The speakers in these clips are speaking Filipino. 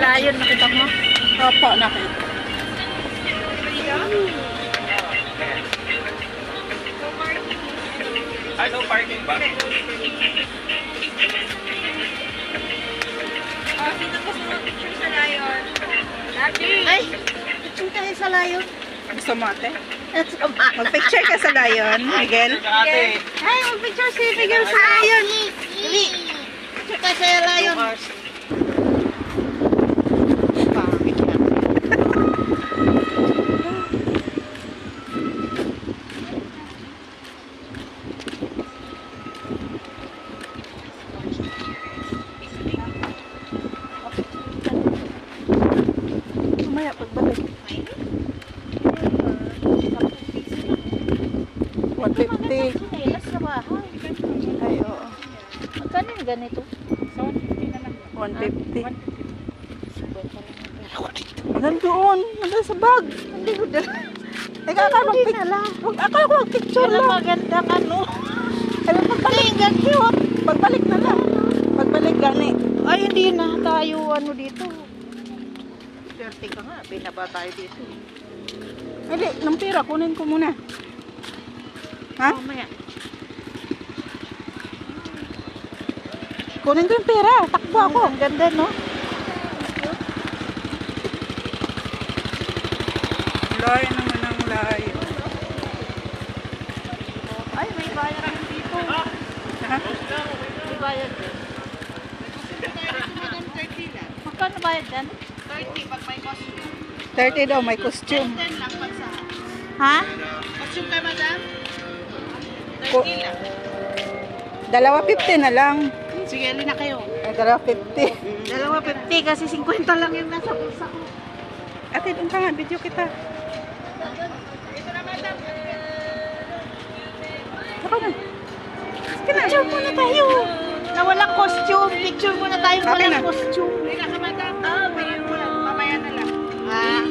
layon, nakita mo? Opo, nakita. Ay, no parking ba? Oh, sino gusto mag-picture sa layon? Ay, picture tayo sa layon. Gusto mo ate? Mag-picture ka sa layon, Miguel. Ate. Ay, mag-picture si Miguel sa layon. Dali. Picture tayo sa layon. Pangit yan. Mamaya pagbalik. 150. Chinelas sa bahay. Ay, oo. Magkano yung ganito? 150. Nandoon. Nandoon sa bag. Hindi ko dala. Teka, akala ko mag-picture Wala lang. magandang ano. Alam, pagbalik. Pagbalik na lang. Pagbalik gani. Ay, hindi na tayo ano dito. Swerte ka nga, binaba tayo dito. Hindi, ng pera. Kunin ko muna. Ha? Mamaya. Kunin ko yung pera. Takbo ako. Ang ganda, no? Layo naman ang layo. Ay, may bayad dito. Ha? May bayad. Magkano bayad yan? 30 pag may costume. 30 daw, may costume. 10 lang pag sa... Ha? Costume ka, madam? Ko- 30 lang. Dalawa 50 na lang. Sige, alin na kayo. Ay, dalawa 50. Dalawa 50 kasi 50 lang yung nasa bulsa ko. Ate, doon ka nga. Video kita. Ito na, madam. Saka na. Picture muna tayo. Na walang costume. Picture muna tayo Okay walang na. costume. Alin na ka, madam. Piliin mo lang. Mamaya na lang. Ah.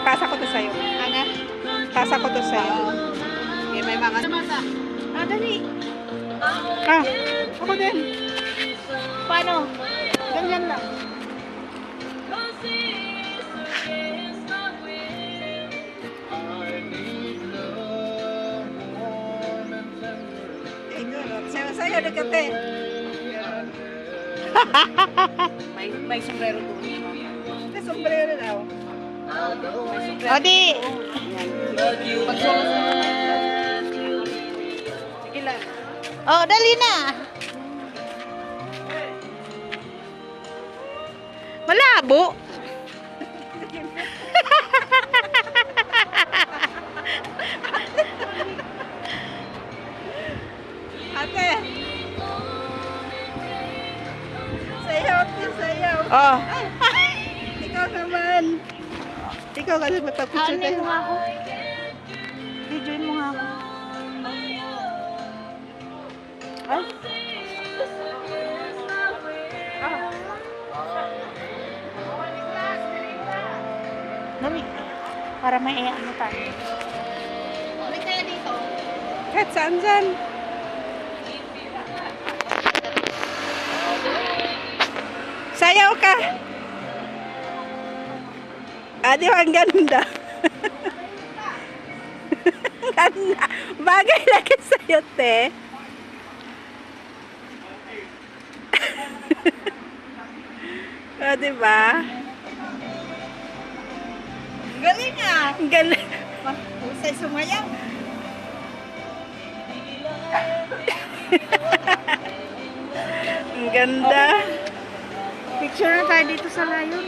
Pasa ko to sa'yo. Ano? Pasa ko to sa'yo. Sige, may mga... Mata. Ah, dali. Ah, ako din. Paano? Ganyan lang. Sa'yo, nagkate. May sombrero doon. May sombrero daw. O di. Sige lang. Oh, dali na. Malabo. Ate. Sayaw, ate, sayaw. Oh. Ikaw naman. Ikaw kasi magpapicture Ano tayo. mo nga ako? Videoin mo nga ako. Ay. Dali. Para may ano tayo. Ulit kaya dito. Kahit saan dyan. Sayaw ka. Di ba ang ganda? Ganda. Bagay lagi sa'yo, te. Diba? Galing ah. Ang galing. Usay sumayaw. Ang ganda. Picture na tayo dito sa layon.